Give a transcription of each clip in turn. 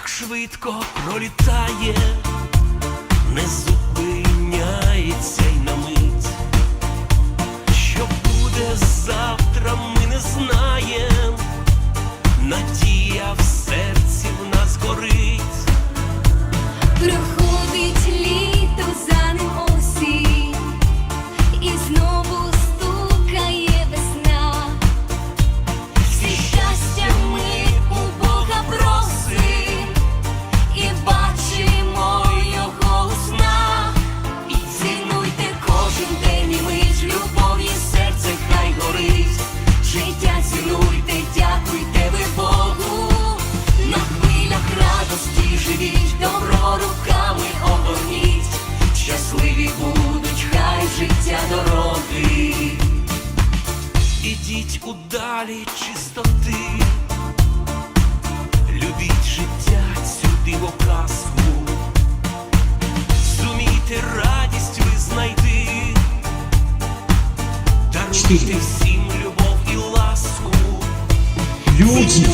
так швидко пролітає, не зупиняється й на мить. Що буде завтра, ми не знаєм, надія в серці в нас горить. Проходить літо, за ним осінь, і знову стукає весна. Всі щастя ми у Бога просим, і бачимо його у снах. І цінуйте кожен день і мить, любов'ю серце хай горить. Життя цінуйте, дякуйте ви Богу, на хвилях радості живіть, добро руками огорніть. Щасливі будуть хай життя дороги. Ідіть у далі чистоти, любіть життя, цю дивоказку. Зумійте радість ви знайти, даруйте всім любов і ласку. Люди,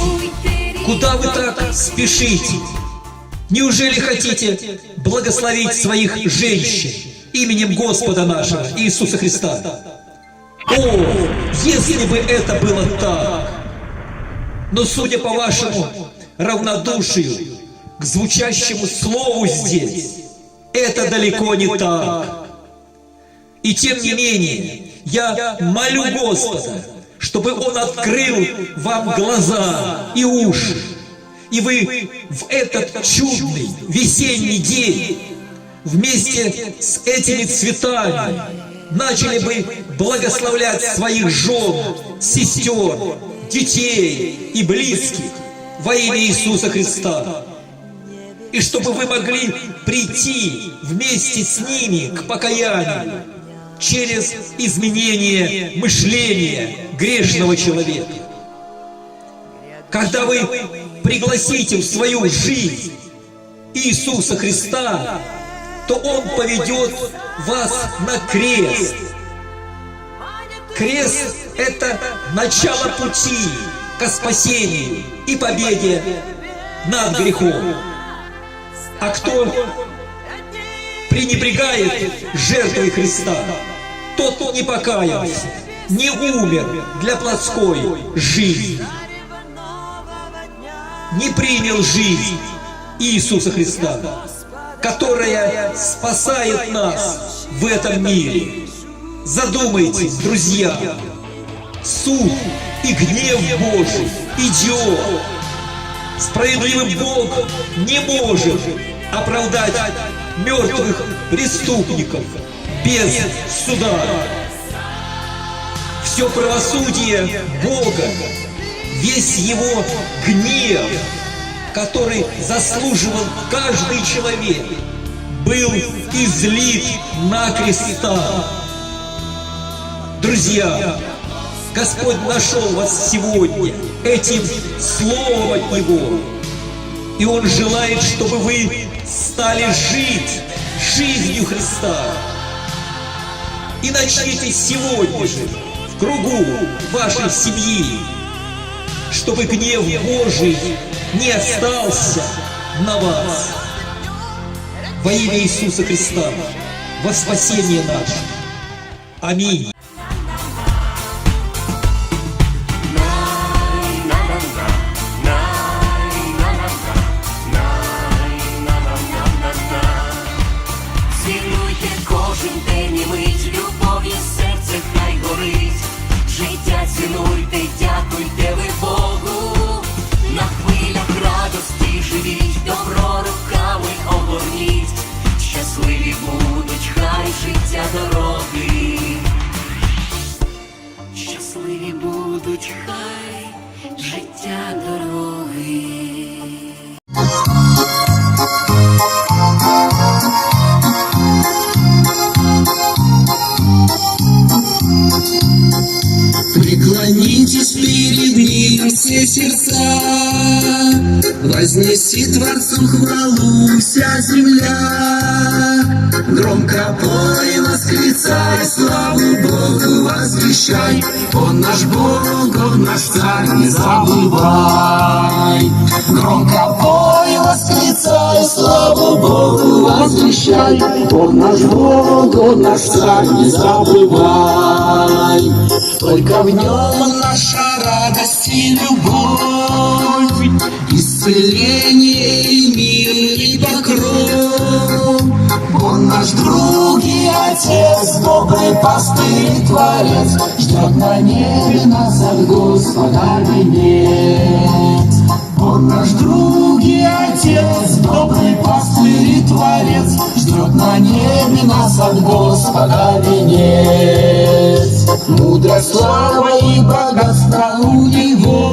куда вы так спешите? Неужели хотите благословить своих женщин именем Господа нашего Иисуса Христа? О, если бы это было так! Но судя по вашему равнодушию к звучащему слову здесь, это далеко не так. И тем не менее, я молю Господа, чтобы Он открыл вам глаза и уши, и вы в этот чудный весенний день вместе с этими цветами начали бы благословлять своих жен, сестер, детей и близких во имя Иисуса Христа. И чтобы вы могли прийти вместе с ними к покаянию через изменение мышления грешного человека. Когда вы пригласите в свою жизнь Иисуса Христа, то Он поведет вас на крест. Крест – это начало пути ко спасению и победе над грехом. А кто пренебрегает жертвой Христа, тот не покаялся, не умер для плотской жизни, не принял жизнь Иисуса Христа, которая спасает нас в этом мире. Задумайтесь, друзья, суд и гнев Божий идет. Справедливый Бог не может оправдать мертвых преступников без суда. Все правосудие Бога, весь Его гнев, который заслуживал каждый человек, был излит на креста. Друзья, Господь нашел вас сегодня этим словом от Него, и Он желает, чтобы вы стали жить жизнью Христа. И начните сегодня же в кругу вашей семьи, чтобы гнев Божий не остался на вас. Во имя Иисуса Христа, во спасение наше. Аминь. Цінуйте кожен день і мить, любов'ю серце хай горить. Життя цінуйте, дякуйте ви Богу, на хвилях радості живіть, добро руками огорніть. Щасливі будуть хай життя дороги. Щасливі будуть хай життя дороги. Преклонитесь перед Ним все сердца, вознеси Творцу хвалу вся земля. Громко пой, восклицай, славу Богу возвещай. Он наш Бог, Он наш Царь, не забывай. Громко пой, восклицай. возвещай, Он наш Бог, Он наш Царь, не забывай. Только в Нем наша радость и любовь, исцеление и мир и покров. Он наш друг и Отец, добрый пастырь и Творец, ждет на небе нас от Господа венец. Он наш друг и Отец, добрый пастырь и Творец, ждет на небе нас от Господа венец. Мудрость, слава и богатство у Него,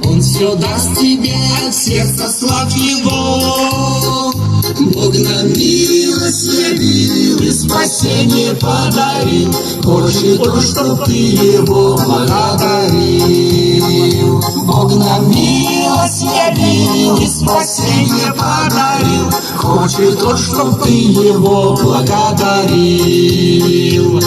Он все даст тебе от сердца, славь Его. Бог нам милость явил и спасение подарил, хочет то, чтоб ты Его благодарил. Бог нам милость явил и спасение подарил, хочет то, чтоб ты Его благодарил.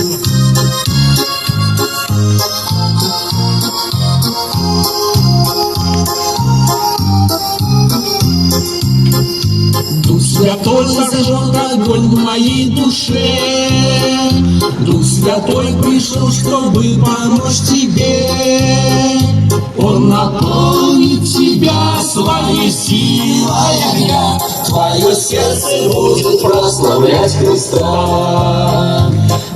Дух Святой зажжет огонь в моей душе, Дух Святой пришел, чтобы помочь тебе. Он наполнит тебя своей силой огня, твое сердце будет прославлять Христа.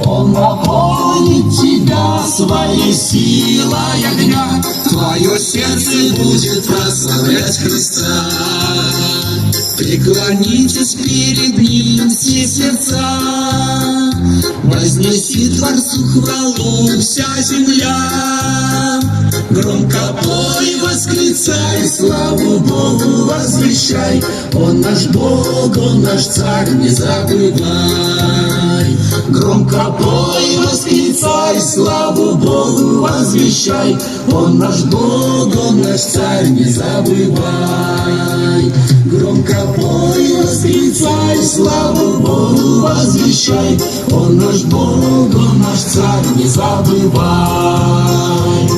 Он наполнит тебя своей силой огня, твое сердце будет прославлять Христа. Преклонитесь перед Ним все сердца, вознеси Творцу хвалу вся земля. Громко пой, восклицай, славу Богу возвещай, Он наш Бог, Он наш Царь, не забывай. Громко пой, восклицай, славу Богу возвещай, Он наш Бог, Он наш Царь, не забывай. Громко пой, восклицай, славу Богу возвещай, Он наш Бог, Он наш Царь, не забывай.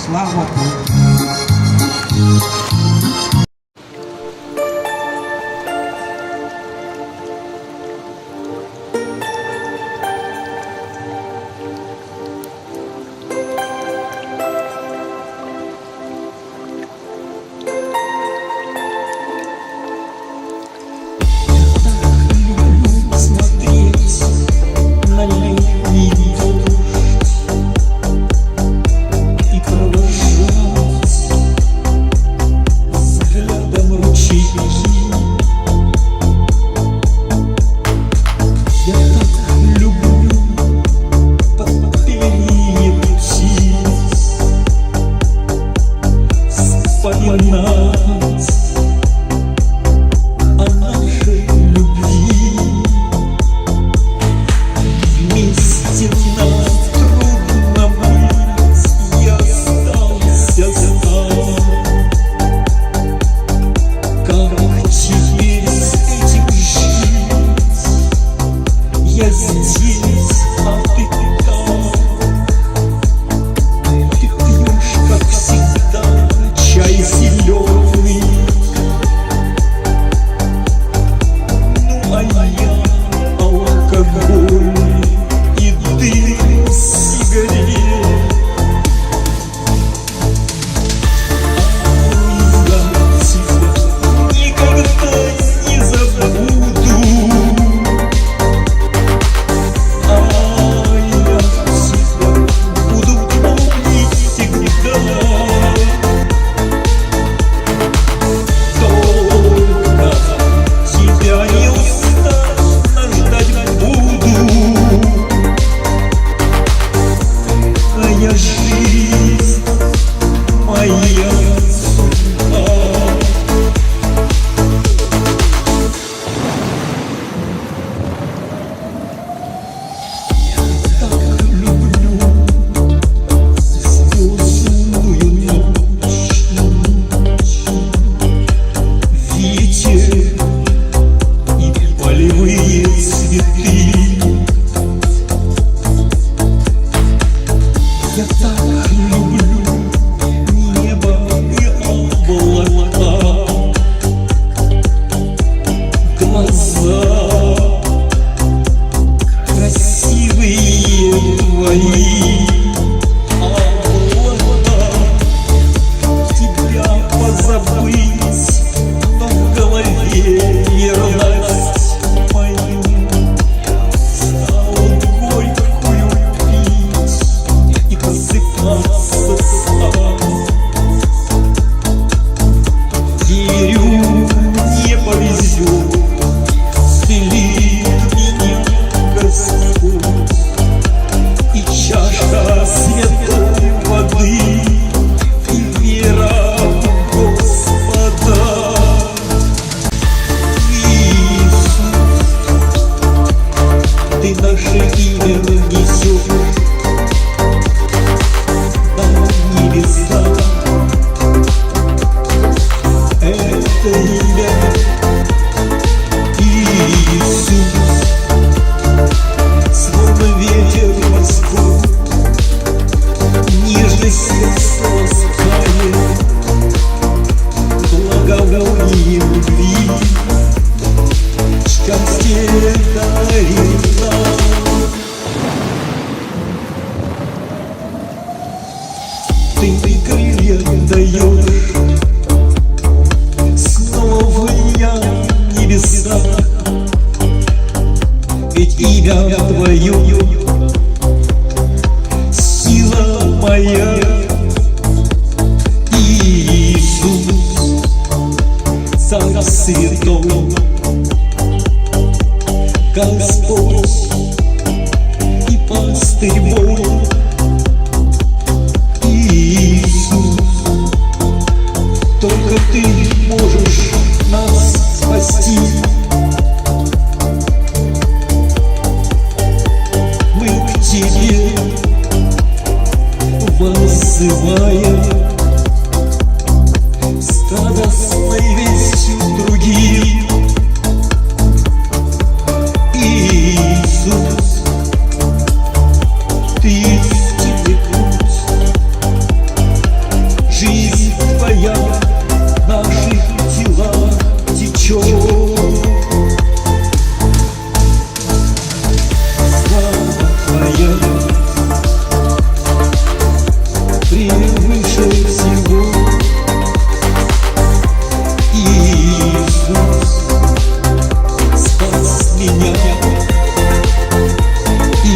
Слава Богу. Ты наше имя несешь на небеса. Это имя Иисус, словно ветер в Москву, нежно сердце ласкает, благовоние любви, счастье дарит нам. Ты крылья даешь снова в небеса, ведь имя Твое сила моя. Иисус, Царь Святой, Господь и пастырь мой. Иисус, только Ты можешь нас спасти. Мы к Тебе воззываем, с радостной вестью другим. Иисус, Ты истинный путь, жизнь Твоя в наших телах течет. Слава Твоя превыше всего. Иисус, спас меня и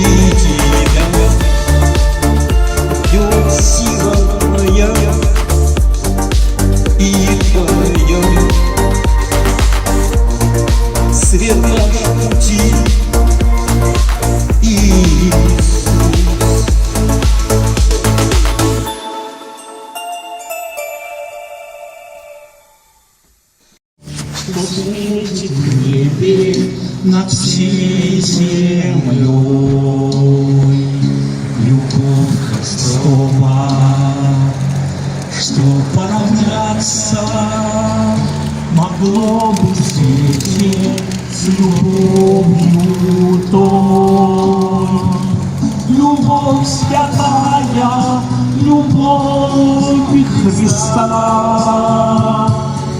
Тебя, бьет сила моя и Твоя. Свет наш пути, Иисус. Что светит в небе над всей землей, любовь Христова, что поравняться могло бы в свете с любовью той. Любовь святая, любовь Христа,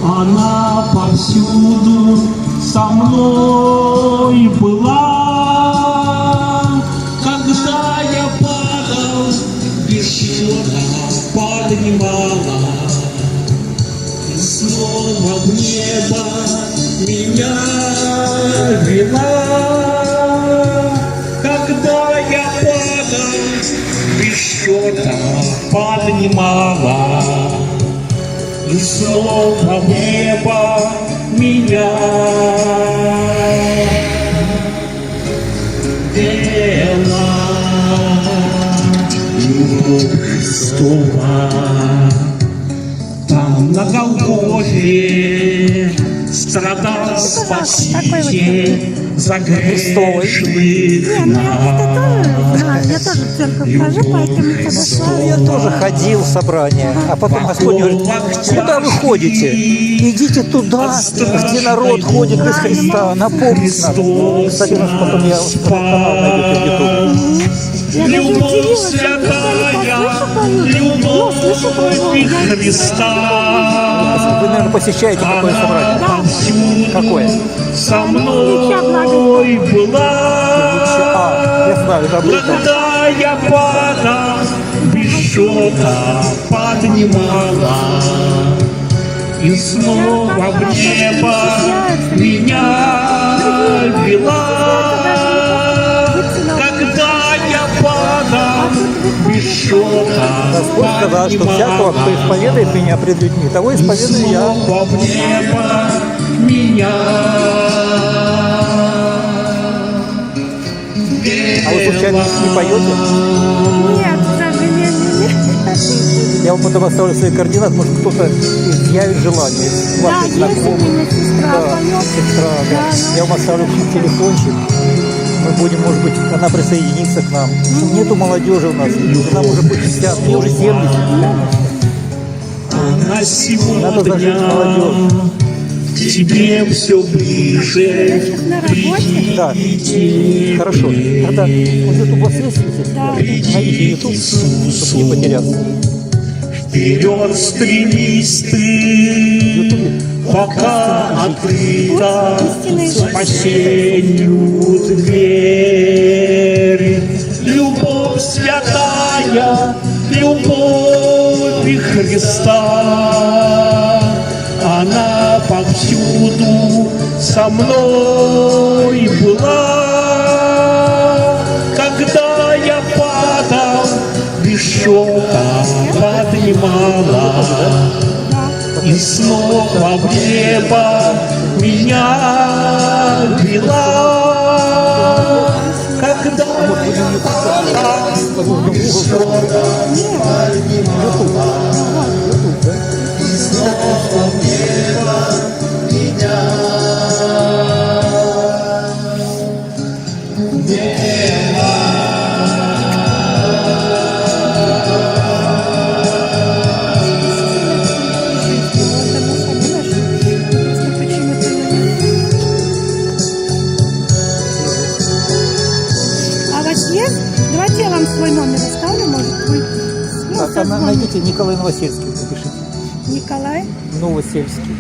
она повсюду со мной была. Когда я падал, без счета поднимала, и снова в небо меня вела. Когда я падал, без счета поднимала, и снова в небо меня вела. Любовь Христова там на Голгофе страдал Спаситель за грешных нас. Я тоже в церковь хожу, поэтому подошла. Я тоже ходил в собрание, а потом Господь говорит: куда вы ходите? Идите туда, где народ ходит без Христа, напомнит нам. Кстати, нас потом я канал найдете в Ютубе. Я даже удивилась, я Любовь Христа. Вы, наверное, посещаете какое собрание? Какое? Со мной была. Я знаю, это облако. Когда я падал, без счета поднимала, и снова в небо меня вела. Когда я падал, без счета Господь сказал, что всякого, кто исповедует меня пред людьми, того исповедую я. снова в небо меня. А вы случайно не поете? Нет, к сожалению, нет. Я вам потом оставлю свои координаты, может кто-то изъявит желание. Да, Ваших есть у знакомых. меня сестра Да, поет. сестра, да. Да, Я вам оставлю телефончик. Мы будем, может быть, она присоединится к нам. Нету молодежи у нас. Нам уже по 50, мне уже 70. Надо зажечь молодежь. К тебе все ближе. На работе? Да. Хорошо. Тогда вот YouTube у вас есть здесь? Да. Найдите YouTube, чтобы не потеряться. Вперед стремись ты, пока открыта спасению дверь. Любовь святая, любовь Христа, она повсюду со мной была. Когда я падал, без счета поднимала, и снова в небо меня вела. Когда я падал, без счета поднимала, и снова в небо меня А у вас есть? Давайте я вам свой номер оставлю, может быть. Ну, Так, созвоните. найдите Николай Новосельский, напишите. Николай. Новосельский.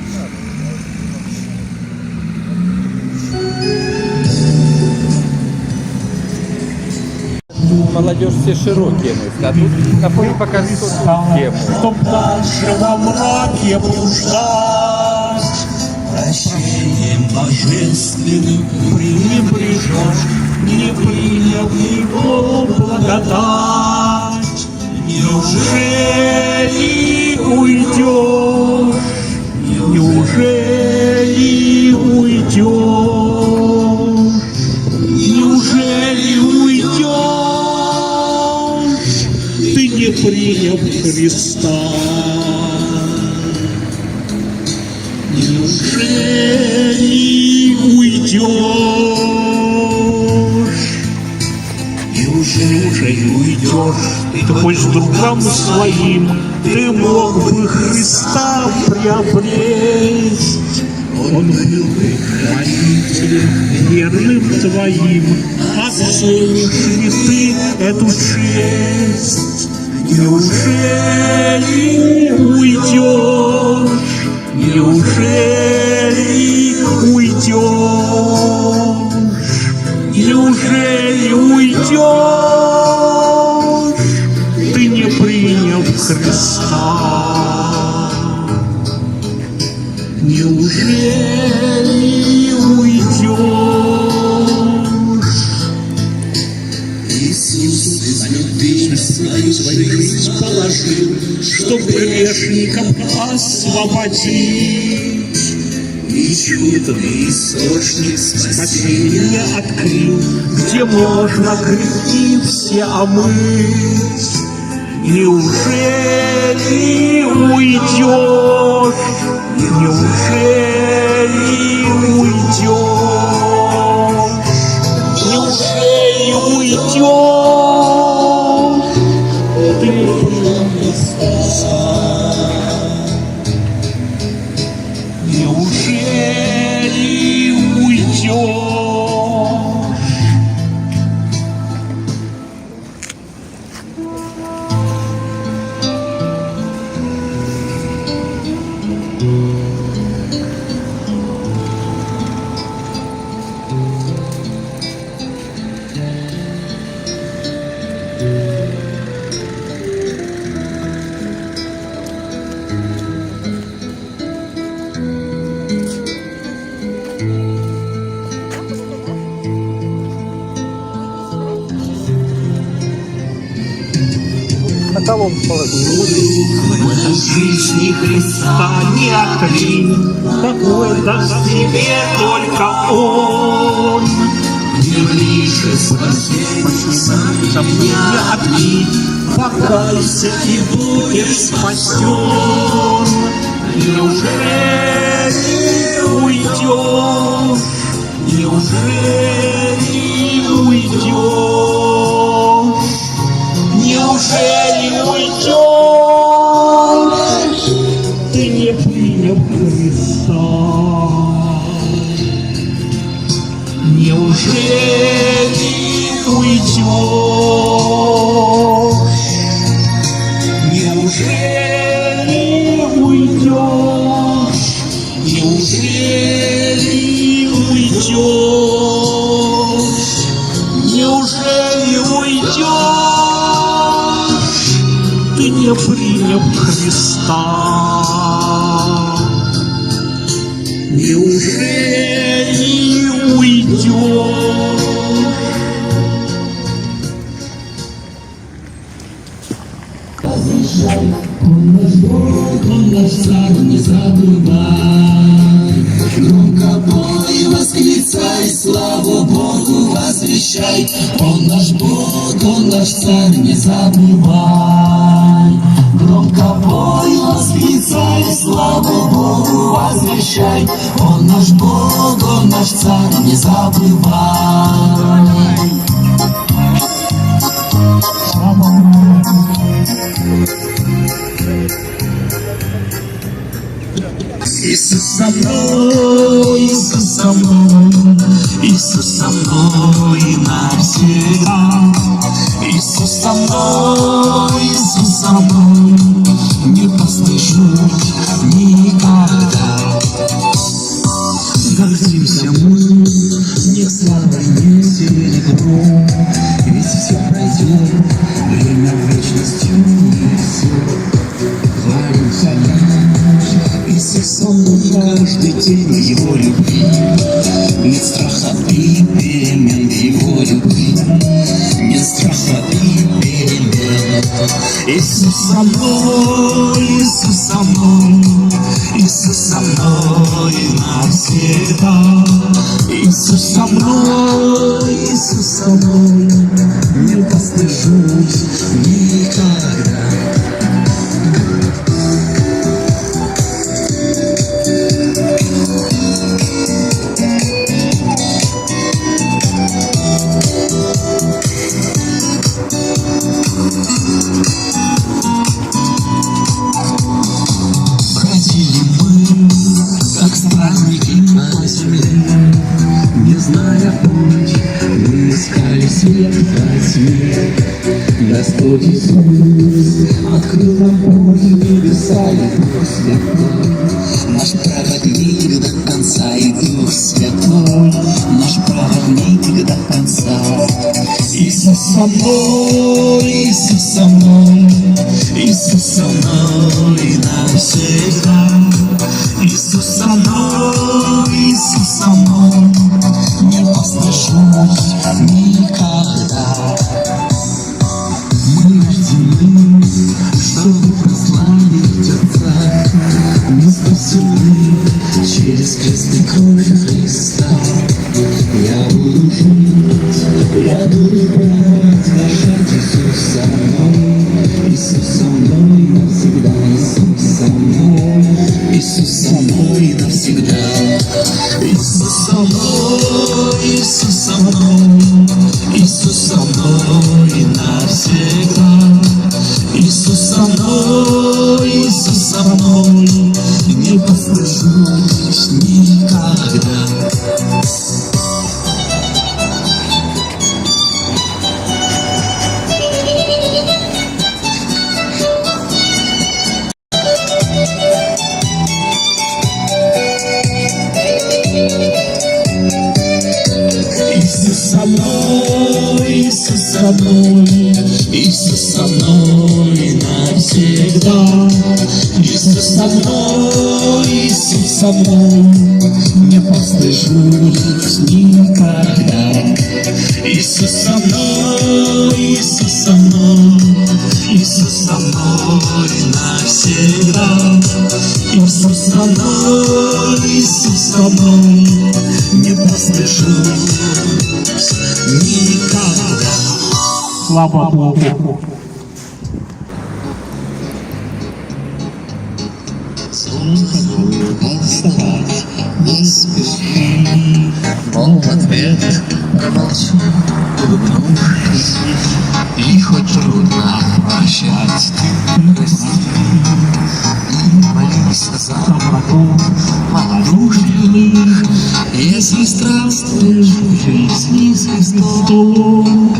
Молодежь все широкие мысли, а тут какой показывают тему. Чтоб дальше во мраке блуждать, прощением божественным пренебрежешь, не приняв его благодать. Неужели уйдешь? Неужели уйдешь? Неужели уйдешь? Ты не приняв Христа. Неужели уйдешь? Неужели уйдешь? Ты хоть с другом своим ты мог бы Христа приобресть. Он был бы хранителем верным твоим, оценишь ли ты эту честь? Неужели уйдешь? Неужели уйдешь? Неужели уйдешь? Ты не приняв Христа. Неужели уйдешь? Иисус за любви свою жизнь положил, чтоб грешникам освободить. И чудный источник спасения открыл, где можно грехи все омыть. Неужели уйдешь? Неужели уйдешь? Неужели уйдешь? Ты не неужели уйдешь? На колонку положи. В этой жизни Христа не отринь, какой даст тебе только Он. Не ближе спасения не отри, покайся и будешь спасен. Неужели уйдешь? Неужели неужели уйдешь? Неужели уйдешь? Неужели уйдешь? Неужели уйдешь? Ты не приняв Христа. Неужели уйдешь? Он наш Бог, он наш царь, не забывай. Громко пой, восклицай, славу Богу возвещай. Он наш Бог, он наш царь, не забывай. Громко пой, восклицай, славу Богу возвещай. Он наш Бог, он наш царь, не забывай. Иисус со мной, Иисус со мной, Иисус со мной навсегда. Иисус со мной, Иисус со мной, не постыжусь никогда. Гордимся мы не славой, не серебром, ведь все пройдет, время вечностью несет. Хвалимся Иисус со мной каждый день Его любви, нет страха и перемен в Его любви, нет страха и перемен. Иисус со мной, Иисус со мной, Иисус со мной навсегда. Иисус со мной, Иисус со мной, не постыжусь никогда. Ходили мы, как странники на земле, не зная путь, мы искали свет во тьме. Господь Иисус открыл нам путь в небеса, и Дух Святой, наш проводник до конца, и Дух Святой, наш проводник до конца. Иисус со мной, Иисус со мной, Иисус со мной навсегда. Иисус со мной, Иисус со мной, не постыжусь никогда. Мы рождены, чтобы прославить Отца. Мы спасены через крест и кровь Христа. Я буду жить, я буду брать, дышать. Иисус со мной, Иисус со мной навсегда. Иисус со мной, Иисус со мной навсегда. Иисус со мной, Иисус со мной, Иисус со мной навсегда. Иисус со мной, Иисус со мной, не постыжусь никогда. Иисус со мной, Иисус со мной, Иисус со мной навсегда. Иисус со мной, Иисус со мной, не постыжусь никогда. Иисус со мной, Иисус со мной, Иисус со мной навсегда. Иисус со мной, Иисус со мной, не постыжусь никогда. Слава Богу. Солнце будет вставать, не спеши, но в ответ промолчу, улыбнувшись. И хоть трудно прощать, ты прости. И молись за врагов малодушных, и Если странствуешь в жизни с Христом,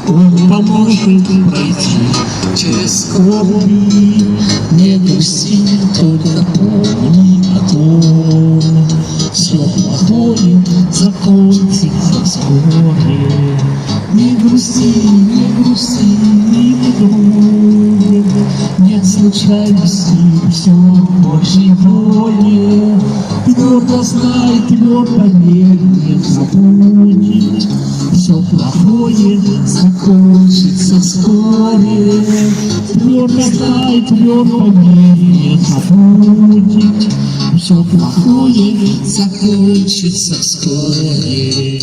Он поможет пройти через скорби. Не грусти, только помни о том, все плохое закончится вскоре. Не грусти, не грусти, не грусти. Нет случайности, все в Божьей воле. Кто-то знает, твердо верит, забудет. Все плохое закончится вскоре. Твердо знает, твердо верит, забудет. Все плохое закончится вскоре.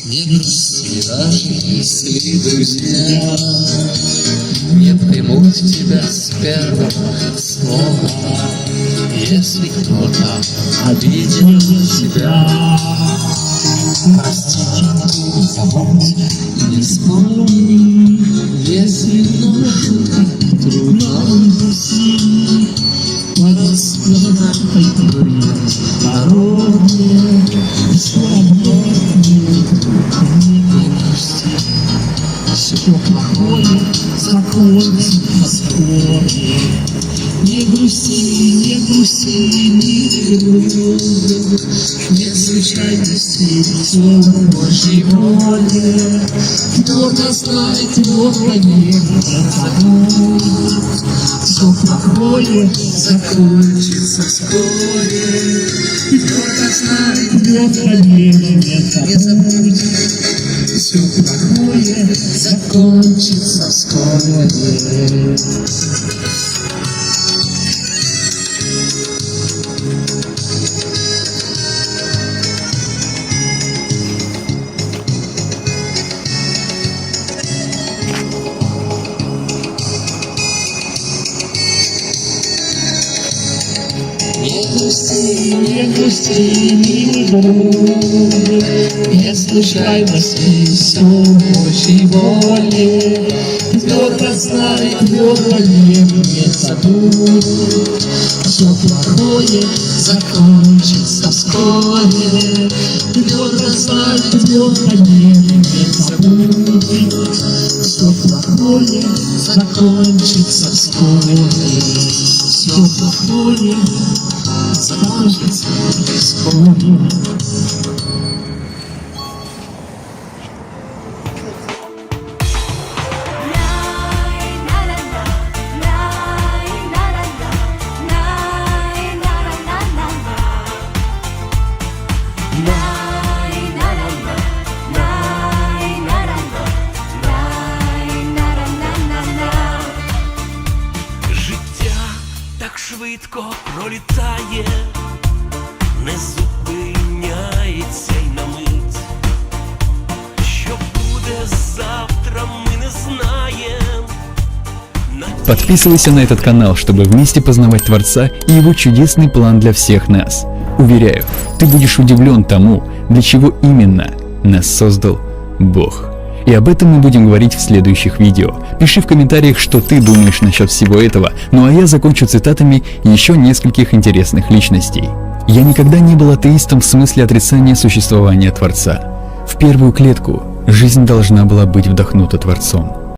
Не грусти, даже если друзья не примут тебя с первого слова. Если кто-то обидел тебя, прости, не забудь и не вспомни. Если ночью так трудно грусти, под спиной твоей дороги, все равно не грусти. Все плохое закончится вскоре. Не грусти, не грусти, не грусти. Нет случайностей, все в Божьей воле. Кто-то знает, кто-то нет, забудет. Все плохое закончится вскоре. Кто-то знает, кто-то нет, забудет. Все плохое закончится вскоре. Не грусти, милый друг, нет случайности, все в Божьей воле. Кто-то знает, кто-то не забудет. Все плохое закончится вскоре. Кто-то знает, кто-то не забудет. Все плохое закончится вскоре. Все плохое закончится вскоре. Життя так швидко пролітає, не зупиняється й на мить. Що буде завтра, ми не знаємо. Подписывайся на этот канал, чтобы вместе познавать Творца и Его чудесный план для всех нас. Уверяю, ты будешь удивлен тому, для чего именно нас создал Бог. И об этом мы будем говорить в следующих видео. Пиши в комментариях, что ты думаешь насчет всего этого, ну а я закончу цитатами еще нескольких интересных личностей. Я никогда не был атеистом в смысле отрицания существования Творца. В первую клетку жизнь должна была быть вдохнута Творцом.